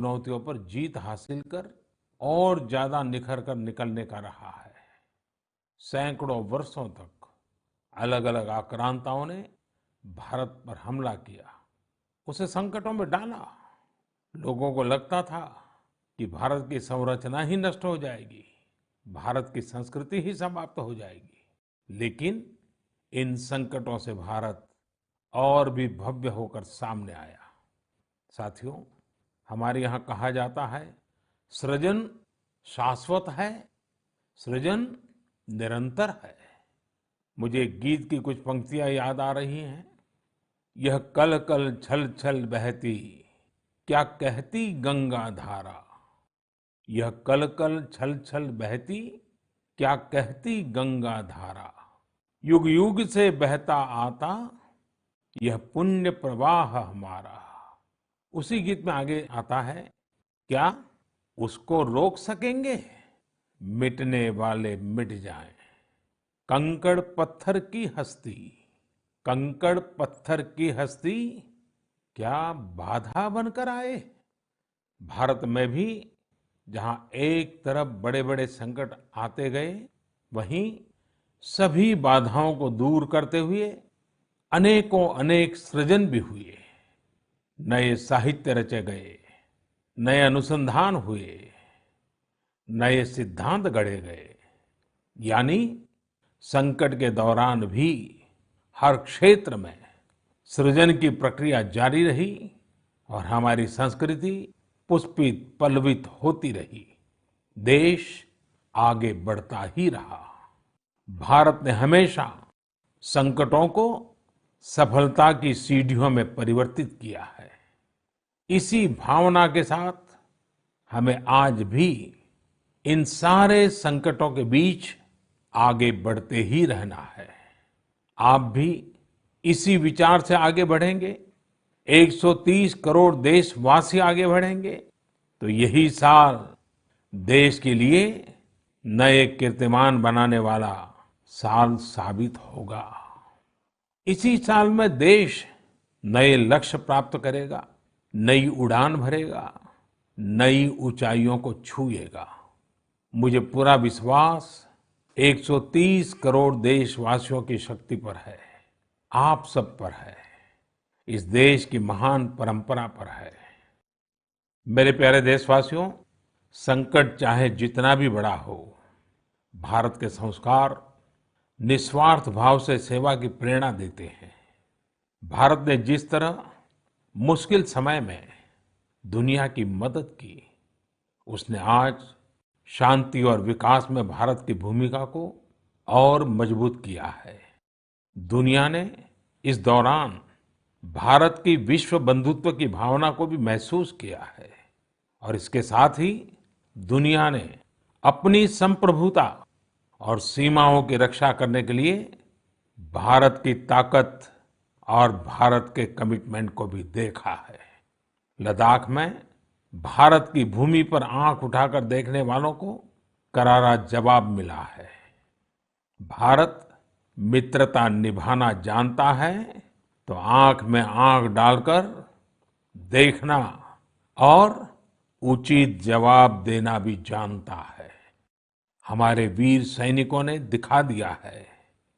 चुनौतियों पर जीत हासिल कर और ज्यादा निखर कर निकलने का रहा है। सैकड़ों वर्षों तक अलग अलग आक्रांताओं ने भारत पर हमला किया, उसे संकटों में डाला। लोगों को लगता था कि भारत की संरचना ही नष्ट हो जाएगी, भारत की संस्कृति ही समाप्त हो जाएगी। लेकिन इन संकटों से भारत और भी भव्य होकर सामने आया। साथियों, हमारे यहाँ कहा जाता है, सृजन शाश्वत है, सृजन निरंतर है। मुझे एक गीत की कुछ पंक्तियां याद आ रही हैं। यह कल कल छल छल बहती, क्या कहती गंगा धारा। यह कल कल छल छल बहती, क्या कहती गंगा धारा। युग युग से बहता आता, यह पुण्य प्रवाह हमारा। उसी गीत में आगे आता है, क्या उसको रोक सकेंगे, मिटने वाले मिट जाएं। कंकड़ पत्थर की हस्ती, कंकड़ पत्थर की हस्ती, क्या बाधा बनकर आए। भारत में भी जहां एक तरफ बड़े बड़े संकट आते गए, वहीं सभी बाधाओं को दूर करते हुए अनेकों अनेक सृजन भी हुए। नए साहित्य रचे गए, नए अनुसंधान हुए, नए सिद्धांत गढ़े गए। यानी संकट के दौरान भी हर क्षेत्र में सृजन की प्रक्रिया जारी रही और हमारी संस्कृति पुष्पित पल्लवित होती रही। देश आगे बढ़ता ही रहा। भारत ने हमेशा संकटों को सफलता की सीढ़ियों में परिवर्तित किया है। इसी भावना के साथ हमें आज भी इन सारे संकटों के बीच आगे बढ़ते ही रहना है। आप भी इसी विचार से आगे बढ़ेंगे, 130 करोड़ देशवासी आगे बढ़ेंगे, तो यही साल देश के लिए नए कीर्तिमान बनाने वाला साल साबित होगा। इसी साल में देश नए लक्ष्य प्राप्त करेगा, नई उड़ान भरेगा, नई ऊंचाइयों को छुएगा। मुझे पूरा विश्वास 130 करोड़ देशवासियों की शक्ति पर है, आप सब पर है, इस देश की महान परंपरा पर है। मेरे प्यारे देशवासियों, संकट चाहे जितना भी बड़ा हो, भारत के संस्कार निस्वार्थ भाव से सेवा की प्रेरणा देते हैं। भारत ने जिस तरह मुश्किल समय में दुनिया की मदद की, उसने आज शांति और विकास में भारत की भूमिका को और मजबूत किया है। दुनिया ने इस दौरान भारत की विश्व बंधुत्व की भावना को भी महसूस किया है और इसके साथ ही दुनिया ने अपनी संप्रभुता और सीमाओं की रक्षा करने के लिए भारत की ताकत और भारत के कमिटमेंट को भी देखा है। लद्दाख में भारत की भूमि पर आंख उठाकर देखने वालों को करारा जवाब मिला है। भारत मित्रता निभाना जानता है तो आंख में आंख डालकर देखना और उचित जवाब देना भी जानता है। हमारे वीर सैनिकों ने दिखा दिया है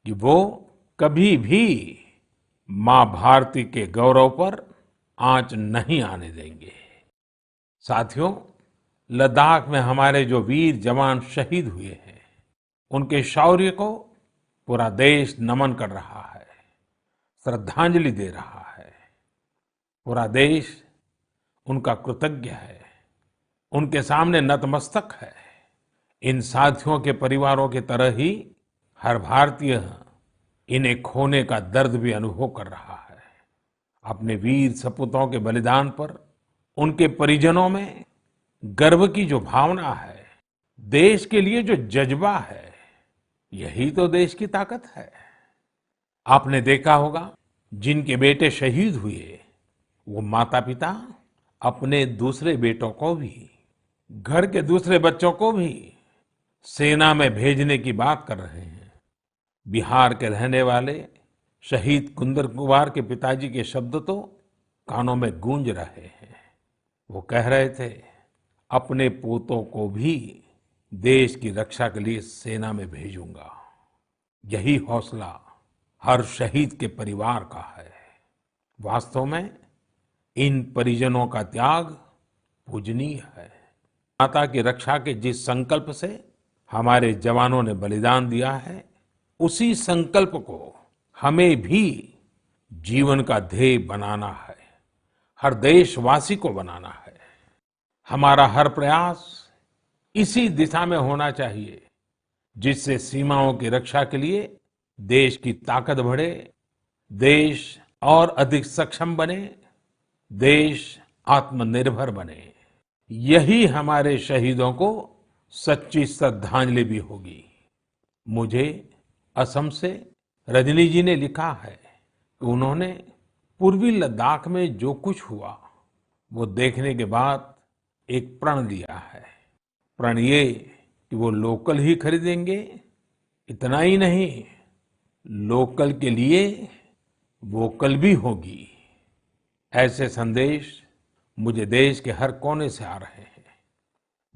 कि वो कभी भी मां भारती के गौरव पर आंच नहीं आने देंगे। साथियों, लद्दाख में हमारे जो वीर जवान शहीद हुए हैं, उनके शौर्य को पूरा देश नमन कर रहा है, श्रद्धांजलि दे रहा है। पूरा देश उनका कृतज्ञ है, उनके सामने नतमस्तक है। इन साथियों के परिवारों की तरह ही हर भारतीय इन्हें खोने का दर्द भी अनुभव कर रहा है। अपने वीर सपूतों के बलिदान पर उनके परिजनों में गर्व की जो भावना है, देश के लिए जो जज्बा है, यही तो देश की ताकत है। आपने देखा होगा, जिनके बेटे शहीद हुए, वो माता पिता अपने दूसरे बेटों को भी, घर के दूसरे बच्चों को भी सेना में भेजने की बात कर रहे हैं। बिहार के रहने वाले शहीद कुंदन कुमार के पिताजी के शब्द तो कानों में गूंज रहे हैं। वो कह रहे थे, अपने पोतों को भी देश की रक्षा के लिए सेना में भेजूंगा। यही हौसला हर शहीद के परिवार का है। वास्तव में इन परिजनों का त्याग पूजनीय है। माता की रक्षा के जिस संकल्प से हमारे जवानों ने बलिदान दिया है, उसी संकल्प को हमें भी जीवन का ध्येय बनाना है, हर देशवासी को बनाना है। हमारा हर प्रयास इसी दिशा में होना चाहिए, जिससे सीमाओं की रक्षा के लिए देश की ताकत बढ़े, देश और अधिक सक्षम बने, देश आत्मनिर्भर बने। यही हमारे शहीदों को सच्ची श्रद्धांजलि भी होगी। मुझे असम से रजनी जी ने लिखा है कि उन्होंने पूर्वी लद्दाख में जो कुछ हुआ वो देखने के बाद एक प्रण लिया है। प्रण ये कि वो लोकल ही खरीदेंगे, इतना ही नहीं, लोकल के लिए वोकल भी होगी। ऐसे संदेश मुझे देश के हर कोने से आ रहे हैं।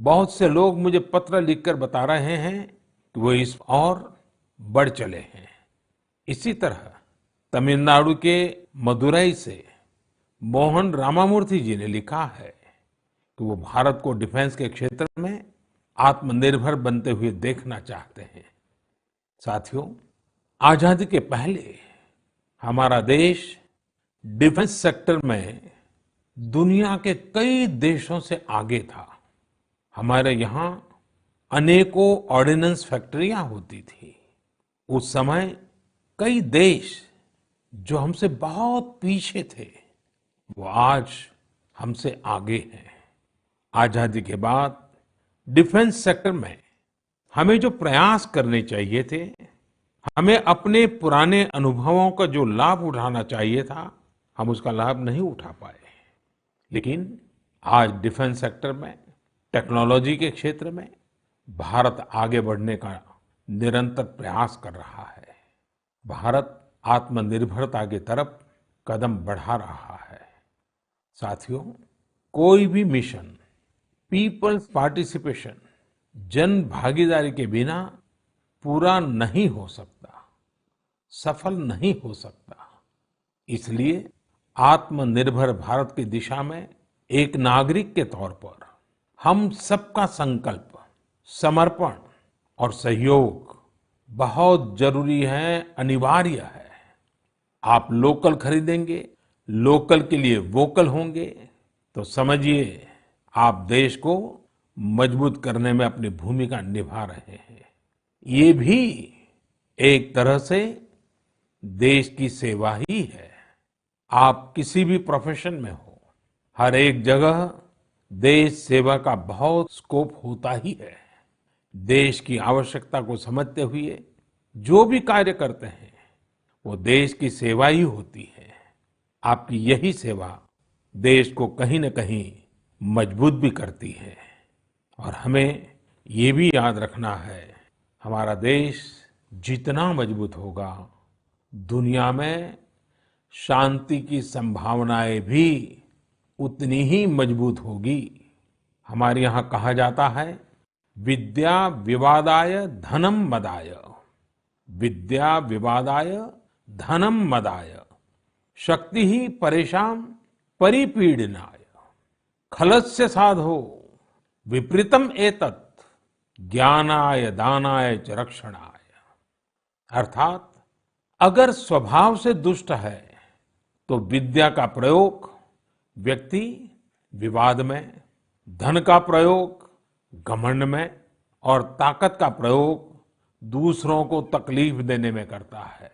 बहुत से लोग मुझे पत्र लिखकर बता रहे हैं कि वो इस और बढ़ चले हैं। इसी तरह तमिलनाडु के मदुरई से मोहन रामामूर्ति जी ने लिखा है कि वो भारत को डिफेंस के क्षेत्र में आत्मनिर्भर बनते हुए देखना चाहते हैं। साथियों, आजादी के पहले हमारा देश डिफेंस सेक्टर में दुनिया के कई देशों से आगे था। हमारे यहाँ अनेकों ऑर्डिनेंस फैक्ट्रियां होती थी। उस समय कई देश जो हमसे बहुत पीछे थे, वो आज हमसे आगे हैं। आजादी के बाद डिफेंस सेक्टर में हमें जो प्रयास करने चाहिए थे, हमें अपने पुराने अनुभवों का जो लाभ उठाना चाहिए था, हम उसका लाभ नहीं उठा पाए। लेकिन आज डिफेंस सेक्टर में, टेक्नोलॉजी के क्षेत्र में भारत आगे बढ़ने का निरंतर प्रयास कर रहा है। भारत आत्मनिर्भरता की तरफ कदम बढ़ा रहा है। साथियों, कोई भी मिशन पीपल्स पार्टिसिपेशन, जन भागीदारी के बिना पूरा नहीं हो सकता, सफल नहीं हो सकता। इसलिए आत्मनिर्भर भारत की दिशा में एक नागरिक के तौर पर हम सबका संकल्प, समर्पण और सहयोग बहुत जरूरी है, अनिवार्य है। आप लोकल खरीदेंगे, लोकल के लिए वोकल होंगे, तो समझिए आप देश को मजबूत करने में अपनी भूमिका निभा रहे हैं। ये भी एक तरह से देश की सेवा ही है। आप किसी भी प्रोफेशन में हो, हर एक जगह देश सेवा का बहुत स्कोप होता ही है। देश की आवश्यकता को समझते हुए जो भी कार्य करते हैं, वो देश की सेवा ही होती है। आपकी यही सेवा देश को कहीं न कहीं मजबूत भी करती है। और हमें ये भी याद रखना है, हमारा देश जितना मजबूत होगा, दुनिया में शांति की संभावनाएं भी उतनी ही मजबूत होगी। हमारे यहाँ कहा जाता है, विद्या विवादाय धनम मदाय, विद्या विवादाय धनम मदाय, शक्ति ही परेशान परिपीडनाय, खलस्य साधो विपरीतम एतत् ज्ञानाय दानाय च रक्षणाय। अर्थात अगर स्वभाव से दुष्ट है तो विद्या का प्रयोग व्यक्ति विवाद में, धन का प्रयोग घमंड में और ताकत का प्रयोग दूसरों को तकलीफ देने में करता है।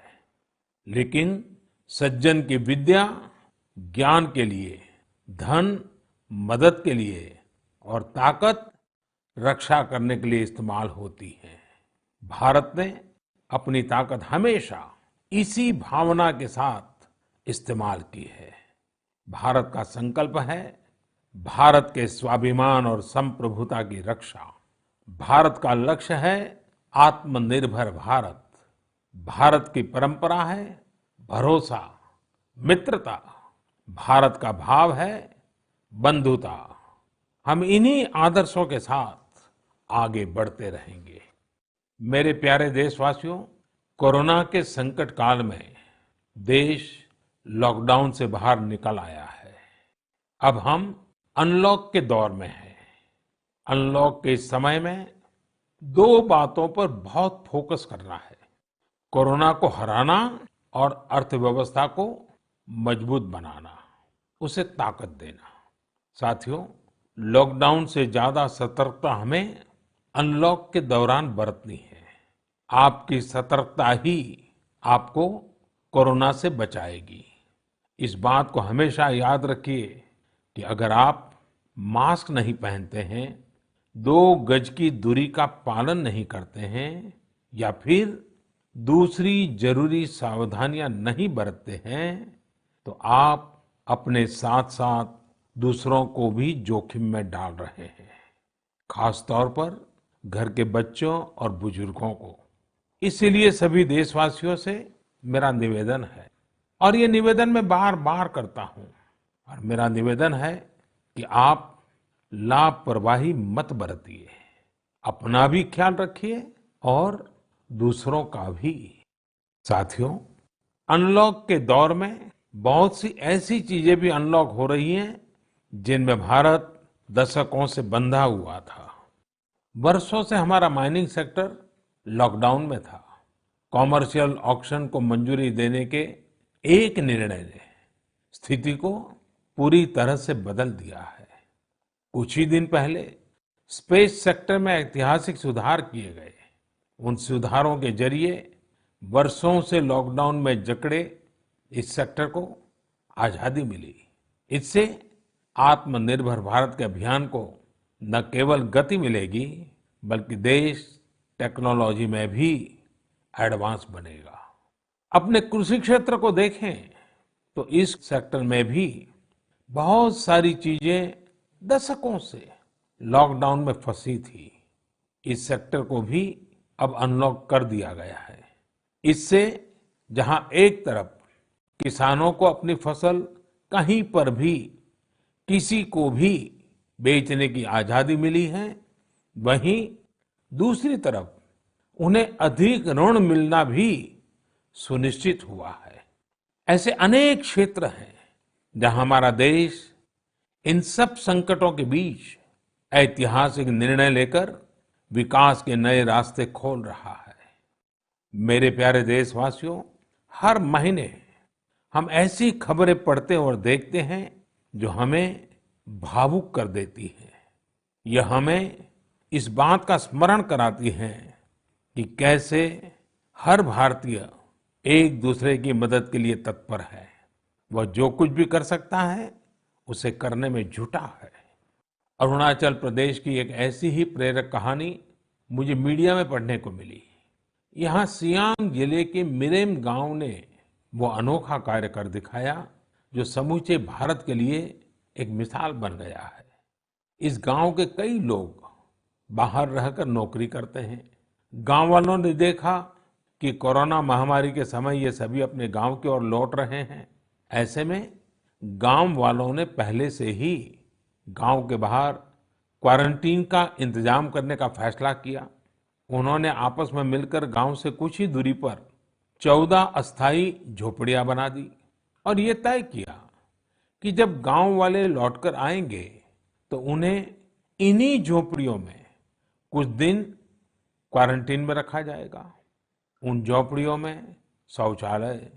लेकिन सज्जन की विद्या ज्ञान के लिए, धन मदद के लिए और ताकत रक्षा करने के लिए इस्तेमाल होती है। भारत ने अपनी ताकत हमेशा इसी भावना के साथ इस्तेमाल की है। भारत का संकल्प है भारत के स्वाभिमान और संप्रभुता की रक्षा। भारत का लक्ष्य है आत्मनिर्भर भारत। भारत की परंपरा है भरोसा, मित्रता। भारत का भाव है बंधुता, हम इन्हीं आदर्शों के साथ आगे बढ़ते रहेंगे। मेरे प्यारे देशवासियों, कोरोना के संकट काल में देश लॉकडाउन से बाहर निकल आया है। अब हम अनलॉक के दौर में हैं। अनलॉक के इस समय में दो बातों पर बहुत फोकस करना है। कोरोना को हराना और अर्थव्यवस्था को मजबूत बनाना, उसे ताकत देना। साथियों, लॉकडाउन से ज्यादा सतर्कता हमें अनलॉक के दौरान बरतनी है। आपकी सतर्कता ही आपको कोरोना से बचाएगी। इस बात को हमेशा याद रखिए कि अगर आप मास्क नहीं पहनते हैं, 2 गज की दूरी का पालन नहीं करते हैं या फिर दूसरी जरूरी सावधानियां नहीं बरतते हैं, तो आप अपने साथ साथ दूसरों को भी जोखिम में डाल रहे हैं। खास तौर पर घर के बच्चों और बुजुर्गों को। इसीलिए सभी देशवासियों से मेरा निवेदन है, और ये निवेदन मैं बार बार करता हूं, और मेरा निवेदन है कि आप लापरवाही मत बरतिए। अपना भी ख्याल रखिए और दूसरों का भी। साथियों, अनलॉक के दौर में बहुत सी ऐसी चीजें भी अनलॉक हो रही हैं जिनमें भारत दशकों से बंधा हुआ था। वर्षों से हमारा माइनिंग सेक्टर लॉकडाउन में था। कॉमर्शियल ऑक्शन को मंजूरी देने के एक निर्णय ने स्थिति को पूरी तरह से बदल दिया है। कुछ ही दिन पहले स्पेस सेक्टर में ऐतिहासिक सुधार किए गए। उन सुधारों के जरिए वर्षों से लॉकडाउन में जकड़े इस सेक्टर को आजादी मिली। इससे आत्मनिर्भर भारत के अभियान को न केवल गति मिलेगी, बल्कि देश टेक्नोलॉजी में भी एडवांस बनेगा। अपने कृषि क्षेत्र को देखें तो इस सेक्टर में भी बहुत सारी चीजें दशकों से लॉकडाउन में फंसी थी। इस सेक्टर को भी अब अनलॉक कर दिया गया है। इससे जहां एक तरफ किसानों को अपनी फसल कहीं पर भी किसी को भी बेचने की आजादी मिली है, वहीं दूसरी तरफ उन्हें अधिक ऋण मिलना भी सुनिश्चित हुआ है। ऐसे अनेक क्षेत्र हैं जहां हमारा देश इन सब संकटों के बीच ऐतिहासिक निर्णय लेकर विकास के नए रास्ते खोल रहा है। मेरे प्यारे देशवासियों, हर महीने हम ऐसी खबरें पढ़ते और देखते हैं जो हमें भावुक कर देती है। यह हमें इस बात का स्मरण कराती है कि कैसे हर भारतीय एक दूसरे की मदद के लिए तत्पर है। वह जो कुछ भी कर सकता है उसे करने में जुटा है। अरुणाचल प्रदेश की एक ऐसी ही प्रेरक कहानी मुझे मीडिया में पढ़ने को मिली। यहाँ सियांग जिले के मिरेम गांव ने वो अनोखा कार्य कर दिखाया जो समूचे भारत के लिए एक मिसाल बन गया है। इस गांव के कई लोग बाहर रहकर नौकरी करते हैं। गांव वालों ने देखा कि कोरोना महामारी के समय ये सभी अपने गांव की ओर लौट रहे हैं। ऐसे में गांव वालों ने पहले से ही गांव के बाहर क्वारंटीन का इंतजाम करने का फैसला किया। उन्होंने आपस में मिलकर गांव से कुछ ही दूरी पर 14 अस्थायी झोपड़ियां बना दी और ये तय किया कि जब गांव वाले लौटकर आएंगे तो उन्हें इन्हीं झोपड़ियों में कुछ दिन क्वारंटीन में रखा जाएगा। उन झोपड़ियों में शौचालय,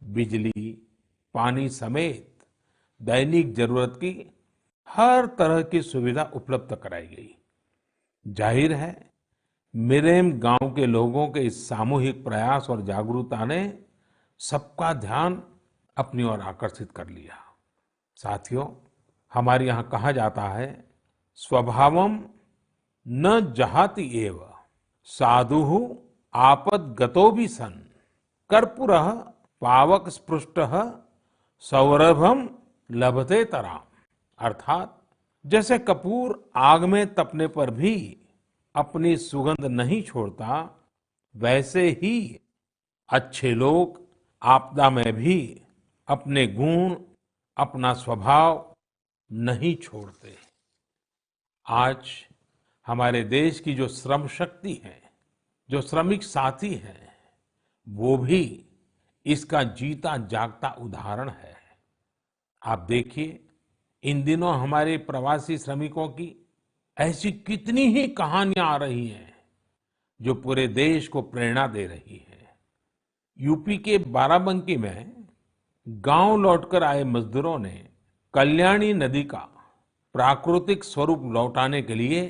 बिजली, पानी समेत दैनिक जरूरत की हर तरह की सुविधा उपलब्ध कराई गई। जाहिर है, मिरेम गांव के लोगों के इस सामूहिक प्रयास और जागरूकता ने सबका ध्यान अपनी ओर आकर्षित कर लिया। साथियों, हमारे यहाँ कहा जाता है, स्वभावम न जहाति एव साधुः आपद्गतो भी सन कर्पूरः पावक स्पृष्टः सौरभम लभते तराम। अर्थात जैसे कपूर आग में तपने पर भी अपनी सुगंध नहीं छोड़ता, वैसे ही अच्छे लोग आपदा में भी अपने गुण, अपना स्वभाव नहीं छोड़ते। आज हमारे देश की जो श्रम शक्ति है, जो श्रमिक साथी हैं, वो भी इसका जीता जागता उदाहरण है। आप देखिए, इन दिनों हमारे प्रवासी श्रमिकों की ऐसी कितनी ही कहानियां आ रही हैं जो पूरे देश को प्रेरणा दे रही है। यूपी के बाराबंकी में गांव लौटकर आए मजदूरों ने कल्याणी नदी का प्राकृतिक स्वरूप लौटाने के लिए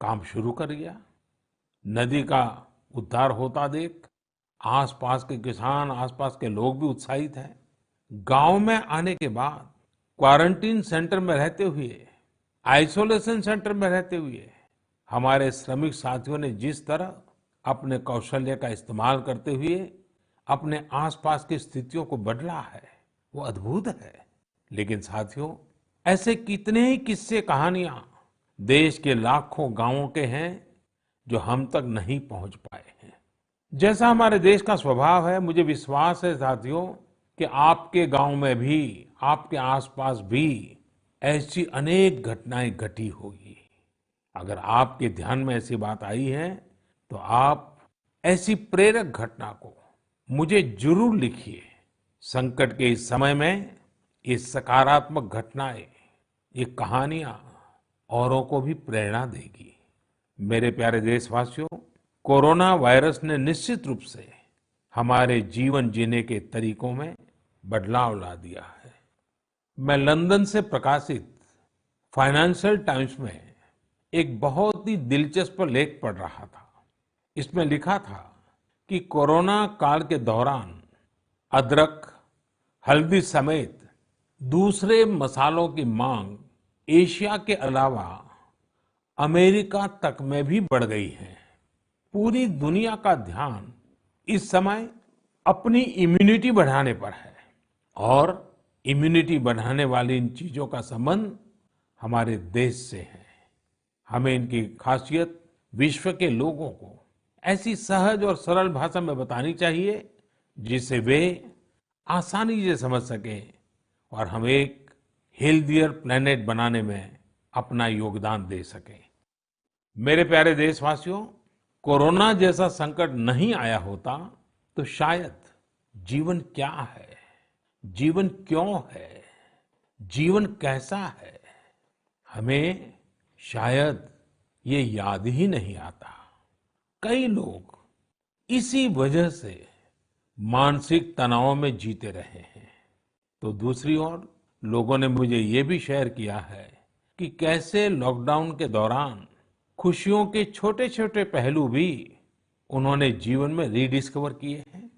काम शुरू कर दिया। नदी का उद्धार होता देख आसपास के किसान, आसपास के लोग भी उत्साहित हैं। गांव में आने के बाद क्वारंटीन सेंटर में रहते हुए, आइसोलेशन सेंटर में रहते हुए हमारे श्रमिक साथियों ने जिस तरह अपने कौशल्य का इस्तेमाल करते हुए अपने आसपास की स्थितियों को बदला है, वो अद्भुत है। लेकिन साथियों, ऐसे कितने ही किस्से कहानियां देश के लाखों गांवों के हैं जो हम तक नहीं पहुंच पाए हैं। जैसा हमारे देश का स्वभाव है, मुझे विश्वास है साथियों कि आपके गांव में भी, आपके आसपास भी ऐसी अनेक घटनाएं घटी होगी। अगर आपके ध्यान में ऐसी बात आई है तो आप ऐसी प्रेरक घटना को मुझे जरूर लिखिए। संकट के इस समय में ये सकारात्मक घटनाएं, ये कहानियां औरों को भी प्रेरणा देगी। मेरे प्यारे देशवासियों, कोरोना वायरस ने निश्चित रूप से हमारे जीवन जीने के तरीकों में बदलाव ला दिया है। मैं लंदन से प्रकाशित फाइनेंशियल टाइम्स में एक बहुत ही दिलचस्प लेख पढ़ रहा था। इसमें लिखा था कि कोरोना काल के दौरान अदरक, हल्दी समेत दूसरे मसालों की मांग एशिया के अलावा अमेरिका तक में भी बढ़ गई है। पूरी दुनिया का ध्यान इस समय अपनी इम्यूनिटी बढ़ाने पर है और इम्यूनिटी बढ़ाने वाली इन चीजों का संबंध हमारे देश से है। हमें इनकी खासियत विश्व के लोगों को ऐसी सहज और सरल भाषा में बतानी चाहिए जिससे वे आसानी से समझ सकें और हम एक हेल्थियर प्लेनेट बनाने में अपना योगदान दे सकें। मेरे प्यारे देशवासियों, कोरोना जैसा संकट नहीं आया होता तो शायद जीवन क्या है, जीवन क्यों है, जीवन कैसा है, हमें शायद ये याद ही नहीं आता। कई लोग इसी वजह से मानसिक तनाव में जीते रहे हैं। तो दूसरी ओर लोगों ने मुझे ये भी शेयर किया है कि कैसे लॉकडाउन के दौरान खुशियों के छोटे छोटे पहलू भी उन्होंने जीवन में रीडिस्कवर किए हैं।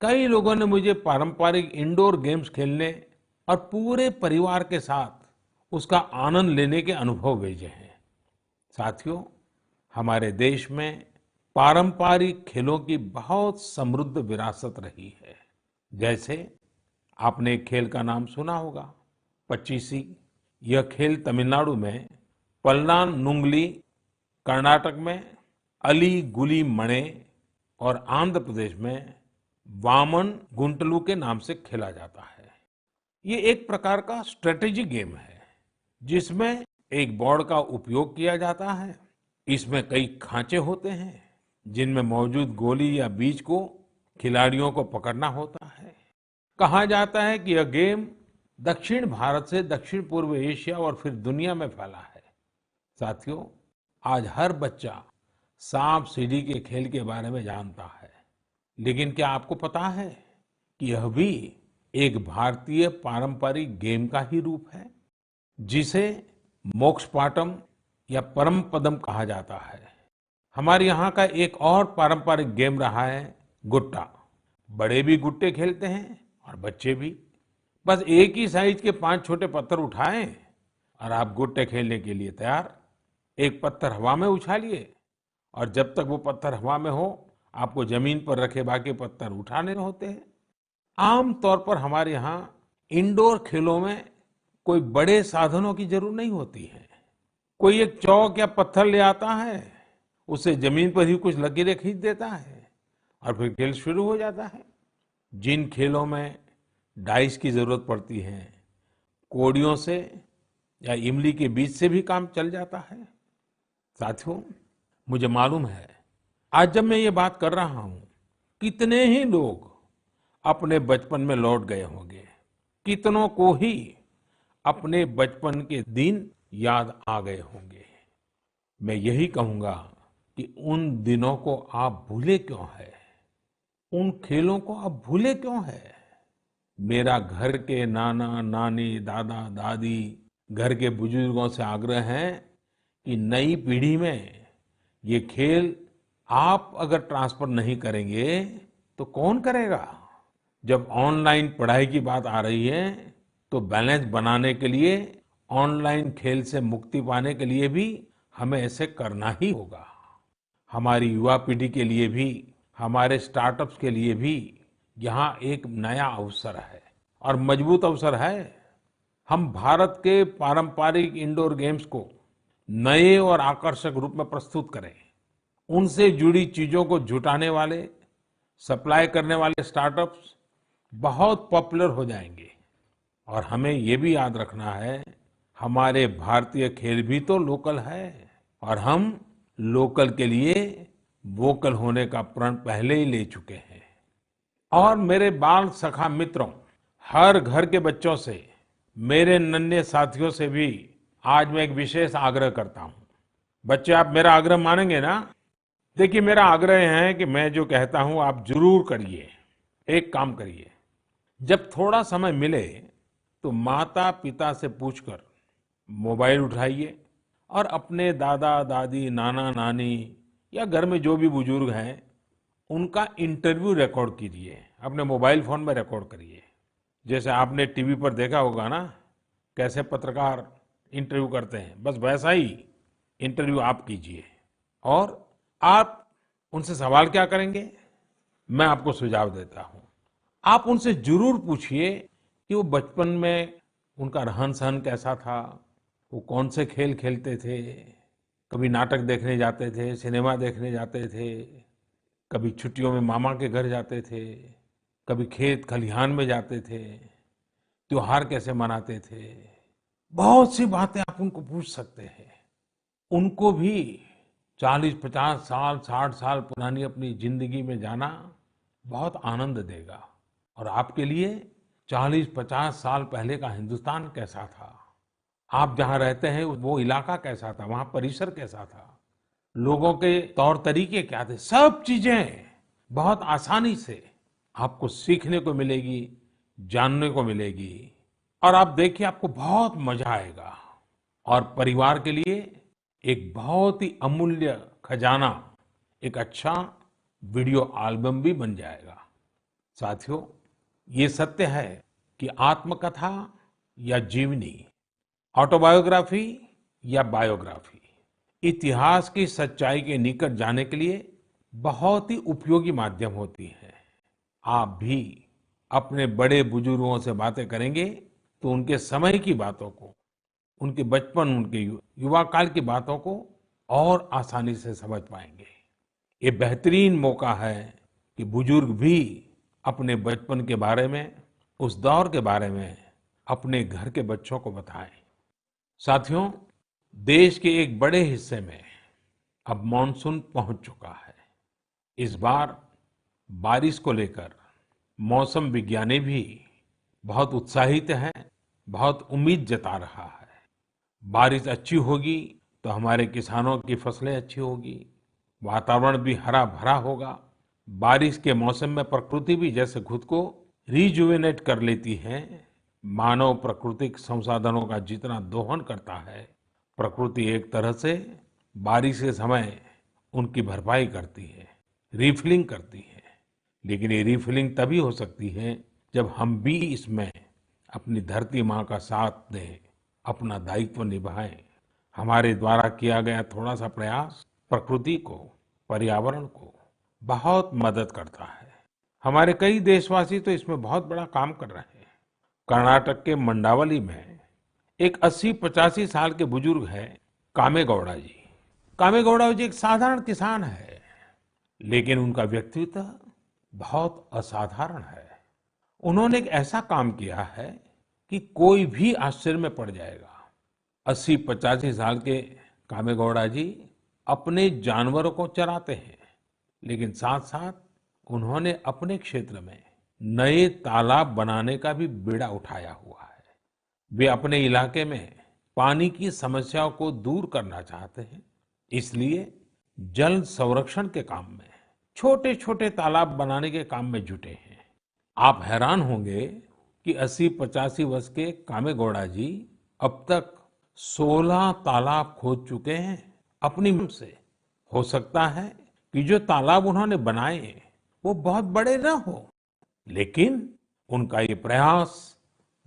कई लोगों ने मुझे पारंपरिक इंडोर गेम्स खेलने और पूरे परिवार के साथ उसका आनंद लेने के अनुभव भेजे हैं। साथियों, हमारे देश में पारंपरिक खेलों की बहुत समृद्ध विरासत रही है। जैसे आपने एक खेल का नाम सुना होगा, पचीसी। यह खेल तमिलनाडु में पल्लान्गुली, कर्नाटक में अली गुली मणे और आंध्र प्रदेश में वामन गुंटलू के नाम से खेला जाता है। ये एक प्रकार का स्ट्रेटेजी गेम है जिसमें एक बोर्ड का उपयोग किया जाता है। इसमें कई खांचे होते हैं जिनमें मौजूद गोली या बीज को खिलाड़ियों को पकड़ना होता है। कहा जाता है कि यह गेम दक्षिण भारत से दक्षिण पूर्व एशिया और फिर दुनिया में फैला है। साथियों, आज हर बच्चा सांप सीढ़ी के खेल के बारे में जानता है, लेकिन क्या आपको पता है कि यह भी एक भारतीय पारंपरिक गेम का ही रूप है जिसे मोक्ष पाटम या परम पदम कहा जाता है। हमारे यहाँ का एक और पारंपरिक गेम रहा है गुट्टा। बड़े भी गुट्टे खेलते हैं और बच्चे भी। बस एक ही साइज के 5 छोटे पत्थर उठाएं और आप गुट्टे खेलने के लिए तैयार। एक पत्थर हवा में उछालिए और जब तक वो पत्थर हवा में हो आपको जमीन पर रखे बाकी पत्थर उठाने होते हैं। आम तौर पर हमारे यहाँ इंडोर खेलों में कोई बड़े साधनों की जरूरत नहीं होती है। कोई एक चौक या पत्थर ले आता है, उसे जमीन पर ही कुछ लकीरें खींच देता है और फिर खेल शुरू हो जाता है। जिन खेलों में डाइस की जरूरत पड़ती है, कौड़ियों से या इमली के बीज से भी काम चल जाता है। साथियों, मुझे मालूम है आज जब मैं ये बात कर रहा हूं, कितने ही लोग अपने बचपन में लौट गए होंगे, कितनों को ही अपने बचपन के दिन याद आ गए होंगे। मैं यही कहूंगा कि उन दिनों को आप भूले क्यों है, उन खेलों को आप भूले क्यों है। मेरा घर के नाना नानी दादा दादी घर के बुजुर्गों से आग्रह है कि नई पीढ़ी में ये खेल आप अगर ट्रांसफर नहीं करेंगे तो कौन करेगा। जब ऑनलाइन पढ़ाई की बात आ रही है तो बैलेंस बनाने के लिए ऑनलाइन खेल से मुक्ति पाने के लिए भी हमें ऐसे करना ही होगा। हमारी युवा पीढ़ी के लिए भी, हमारे स्टार्टअप्स के लिए भी यहाँ एक नया अवसर है और मजबूत अवसर है। हम भारत के पारंपरिक इंडोर गेम्स को नए और आकर्षक रूप में प्रस्तुत करें। उनसे जुड़ी चीजों को जुटाने वाले, सप्लाई करने वाले स्टार्टअप्स बहुत पॉपुलर हो जाएंगे। और हमें ये भी याद रखना है, हमारे भारतीय खेल भी तो लोकल है और हम लोकल के लिए वोकल होने का प्रण पहले ही ले चुके हैं। और मेरे बाल सखा मित्रों, हर घर के बच्चों से, मेरे नन्हे साथियों से भी आज मैं एक विशेष आग्रह करता हूं। बच्चे, आप मेरा आग्रह मानेंगे ना? देखिए, मेरा आग्रह है कि मैं जो कहता हूं आप जरूर करिए। एक काम करिए, जब थोड़ा समय मिले तो माता पिता से पूछकर मोबाइल उठाइए और अपने दादा दादी नाना नानी या घर में जो भी बुजुर्ग हैं उनका इंटरव्यू रिकॉर्ड कीजिए, अपने मोबाइल फोन में रिकॉर्ड करिए। जैसे आपने टीवी पर देखा होगा ना, कैसे पत्रकार इंटरव्यू करते हैं, बस वैसा ही इंटरव्यू आप कीजिए। और आप उनसे सवाल क्या करेंगे, मैं आपको सुझाव देता हूं। आप उनसे जरूर पूछिए कि वो बचपन में उनका रहन सहन कैसा था, वो कौन से खेल खेलते थे, कभी नाटक देखने जाते थे, सिनेमा देखने जाते थे, कभी छुट्टियों में मामा के घर जाते थे, कभी खेत खलिहान में जाते थे, त्योहार कैसे मनाते थे। बहुत सी बातें आप उनको पूछ सकते हैं। उनको भी 40-50 साल 60 साल पुरानी अपनी जिंदगी में जाना बहुत आनंद देगा। और आपके लिए 40-50 साल पहले का हिंदुस्तान कैसा था, आप जहां रहते हैं वो इलाका कैसा था, वहां परिसर कैसा था, लोगों के तौर तरीके क्या थे, सब चीजें बहुत आसानी से आपको सीखने को मिलेगी, जानने को मिलेगी। और आप देखिए, आपको बहुत मजा आएगा। और परिवार के लिए एक बहुत ही अमूल्य खजाना, एक अच्छा वीडियो एल्बम भी बन जाएगा। साथियों, ये सत्य है कि आत्मकथा या जीवनी, ऑटोबायोग्राफी या बायोग्राफी, इतिहास की सच्चाई के निकट जाने के लिए बहुत ही उपयोगी माध्यम होती है। आप भी अपने बड़े बुजुर्गों से बातें करेंगे तो उनके समय की बातों को, उनके बचपन, उनके युवा काल की बातों को और आसानी से समझ पाएंगे। ये बेहतरीन मौका है कि बुजुर्ग भी अपने बचपन के बारे में, उस दौर के बारे में अपने घर के बच्चों को बताएं। साथियों, देश के एक बड़े हिस्से में अब मानसून पहुंच चुका है। इस बार बारिश को लेकर मौसम विज्ञानी भी बहुत उत्साहित हैं, बहुत उम्मीद जता रहा है। बारिश अच्छी होगी तो हमारे किसानों की फसलें अच्छी होगी, वातावरण भी हरा भरा होगा। बारिश के मौसम में प्रकृति भी जैसे खुद को रिजुवेनेट कर लेती है, मानव प्राकृतिक संसाधनों का जितना दोहन करता है, प्रकृति एक तरह से बारिश के समय उनकी भरपाई करती है, रिफिलिंग करती है। लेकिन ये रिफिलिंग तभी हो सकती है जब हम भी इसमें अपनी धरती माँ का साथ दें, अपना दायित्व निभाएं। हमारे द्वारा किया गया थोड़ा सा प्रयास प्रकृति को, पर्यावरण को बहुत मदद करता है। हमारे कई देशवासी तो इसमें बहुत बड़ा काम कर रहे हैं। कर्नाटक के मंडावली में एक 80-85 साल के बुजुर्ग हैं कामेगौड़ा जी। कामेगौड़ा जी एक साधारण किसान है, लेकिन उनका व्यक्तित्व बहुत असाधारण है। उन्होंने एक ऐसा काम किया है कि कोई भी आश्चर्य में पड़ जाएगा। 80-85 साल के कामेगौड़ा जी अपने जानवरों को चराते हैं, लेकिन साथ-साथ उन्होंने अपने क्षेत्र में नए तालाब बनाने का भी बीड़ा उठाया हुआ है। वे अपने इलाके में पानी की समस्याओं को दूर करना चाहते हैं, इसलिए जल संरक्षण के काम में छोटे-छोटे तालाब बनाने के काम में जुटे हैं। आप हैरान होंगे कि 80-85 वर्ष के कामेगौड़ा जी अब तक 16 तालाब खोद चुके हैं अपनी मेहनत से। हो सकता है कि जो तालाब उन्होंने बनाए वो बहुत बड़े न हो, लेकिन उनका ये प्रयास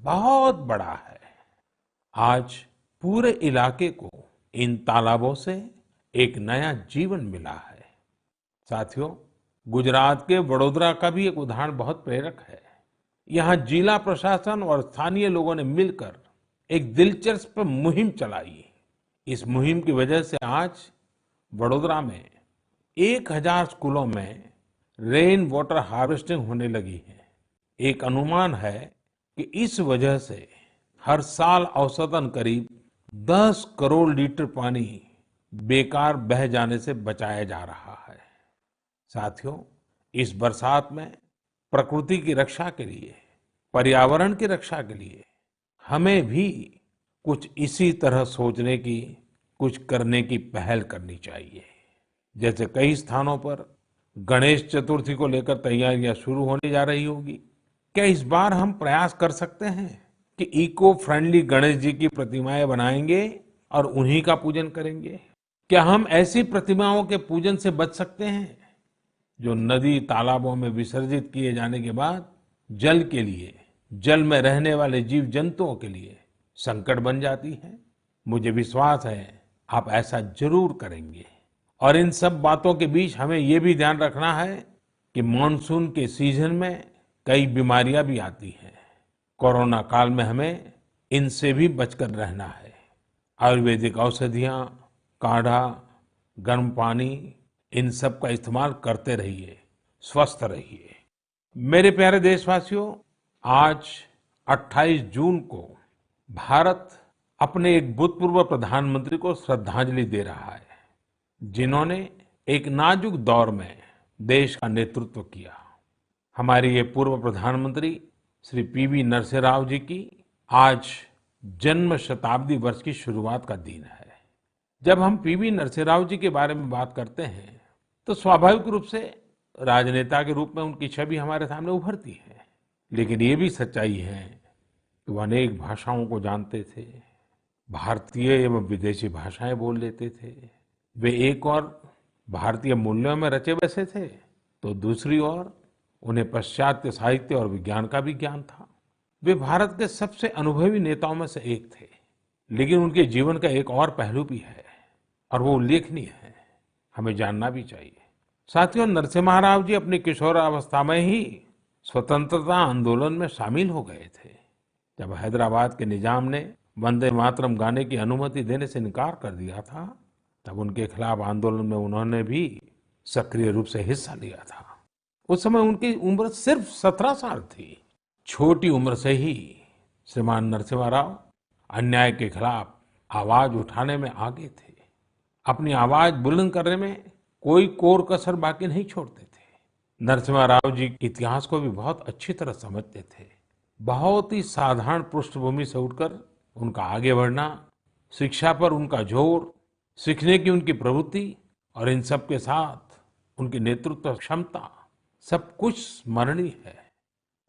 बहुत बड़ा है। आज पूरे इलाके को इन तालाबों से एक नया जीवन मिला है। साथियों, गुजरात के वडोदरा का भी एक उदाहरण बहुत प्रेरक है। यहाँ जिला प्रशासन और स्थानीय लोगों ने मिलकर एक दिलचस्प मुहिम चलाई। इस मुहिम की वजह से आज वडोदरा में 1000 स्कूलों में रेन वाटर हार्वेस्टिंग होने लगी है। एक अनुमान है कि इस वजह से हर साल औसतन करीब 10 करोड़ लीटर पानी बेकार बह जाने से बचाया जा रहा है। साथियों, इस बरसात में प्रकृति की रक्षा के लिए, पर्यावरण की रक्षा के लिए हमें भी कुछ इसी तरह सोचने की, कुछ करने की पहल करनी चाहिए। जैसे कई स्थानों पर गणेश चतुर्थी को लेकर तैयारियां शुरू होने जा रही होगी। क्या इस बार हम प्रयास कर सकते हैं कि इको फ्रेंडली गणेश जी की प्रतिमाएं बनाएंगे और उन्हीं का पूजन करेंगे? क्या हम ऐसी प्रतिमाओं के पूजन से बच सकते हैं जो नदी तालाबों में विसर्जित किए जाने के बाद जल के लिए, जल में रहने वाले जीव जंतुओं के लिए संकट बन जाती है? मुझे विश्वास है आप ऐसा जरूर करेंगे। और इन सब बातों के बीच हमें ये भी ध्यान रखना है कि मानसून के सीजन में कई बीमारियां भी आती हैं। कोरोना काल में हमें इनसे भी बचकर रहना है। आयुर्वेदिक औषधियां, काढ़ा, गर्म पानी, इन सब का इस्तेमाल करते रहिए, स्वस्थ रहिए। मेरे प्यारे देशवासियों, आज 28 जून को भारत अपने एक भूतपूर्व प्रधानमंत्री को श्रद्धांजलि दे रहा है, जिन्होंने एक नाजुक दौर में देश का नेतृत्व किया। हमारे ये पूर्व प्रधानमंत्री श्री पीवी नरसिम्हा राव जी की आज जन्म शताब्दी वर्ष की शुरुआत का दिन है। जब हम पीवी नरसिम्हा राव जी के बारे में बात करते हैं तो स्वाभाविक रूप से राजनेता के रूप में उनकी छवि हमारे सामने उभरती है, लेकिन ये भी सच्चाई है कि वो अनेक भाषाओं को जानते थे, भारतीय एवं विदेशी भाषाएं बोल लेते थे। वे एक और भारतीय मूल्यों में रचे बसे थे, तो दूसरी ओर उन्हें पाश्चात्य साहित्य और विज्ञान का भी ज्ञान था। वे भारत के सबसे अनुभवी नेताओं में से एक थे, लेकिन उनके जीवन का एक और पहलू भी है और वो उल्लेखनीय है, हमें जानना भी चाहिए। साथियों, नरसिम्हा राव जी अपनी किशोरावस्था में ही स्वतंत्रता आंदोलन में शामिल हो गए थे। जब हैदराबाद के निजाम ने वंदे मातरम गाने की अनुमति देने से इनकार कर दिया था, तब उनके खिलाफ आंदोलन में उन्होंने भी सक्रिय रूप से हिस्सा लिया था। उस समय उनकी उम्र सिर्फ 17 साल थी। छोटी उम्र से ही श्रीमान नरसिम्हा राव अन्याय के खिलाफ आवाज उठाने में आगे थे। अपनी आवाज बुलंद करने में कोई कोर कसर बाकी नहीं छोड़ते थे। नरसिम्हा राव जी इतिहास को भी बहुत अच्छी तरह समझते थे। बहुत ही साधारण पृष्ठभूमि से उठकर उनका आगे बढ़ना, शिक्षा पर उनका जोर, सीखने की उनकी प्रवृत्ति और इन सब के साथ उनकी नेतृत्व क्षमता, सब कुछ स्मरणीय है।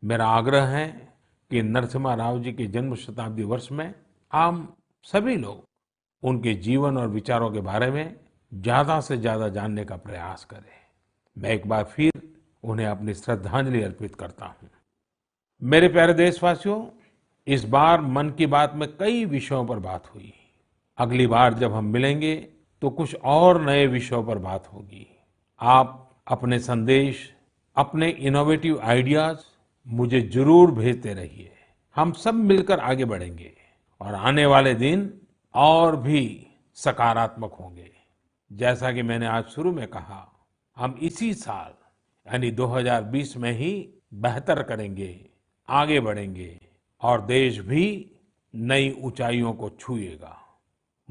मेरा आग्रह है कि नरसिम्हा राव जी के जन्म शताब्दी वर्ष में हम सभी लोग उनके जीवन और विचारों के बारे में ज्यादा से ज्यादा जानने का प्रयास करें। मैं एक बार फिर उन्हें अपनी श्रद्धांजलि अर्पित करता हूं। मेरे प्यारे देशवासियों, इस बार मन की बात में कई विषयों पर बात हुई। अगली बार जब हम मिलेंगे तो कुछ और नए विषयों पर बात होगी। आप अपने संदेश, अपने इनोवेटिव आइडियाज मुझे जरूर भेजते रहिए। हम सब मिलकर आगे बढ़ेंगे और आने वाले दिन और भी सकारात्मक होंगे। जैसा कि मैंने आज शुरू में कहा, हम इसी साल यानी 2020 में ही बेहतर करेंगे, आगे बढ़ेंगे और देश भी नई ऊंचाइयों को छुएगा।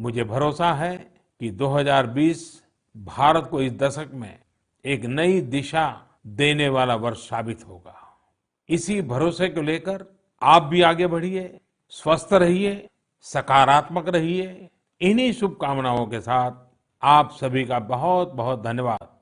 मुझे भरोसा है कि 2020 भारत को इस दशक में एक नई दिशा देने वाला वर्ष साबित होगा। इसी भरोसे को लेकर आप भी आगे बढ़िए, स्वस्थ रहिए, सकारात्मक रहिए। इन्हीं शुभकामनाओं के साथ आप सभी का बहुत बहुत धन्यवाद।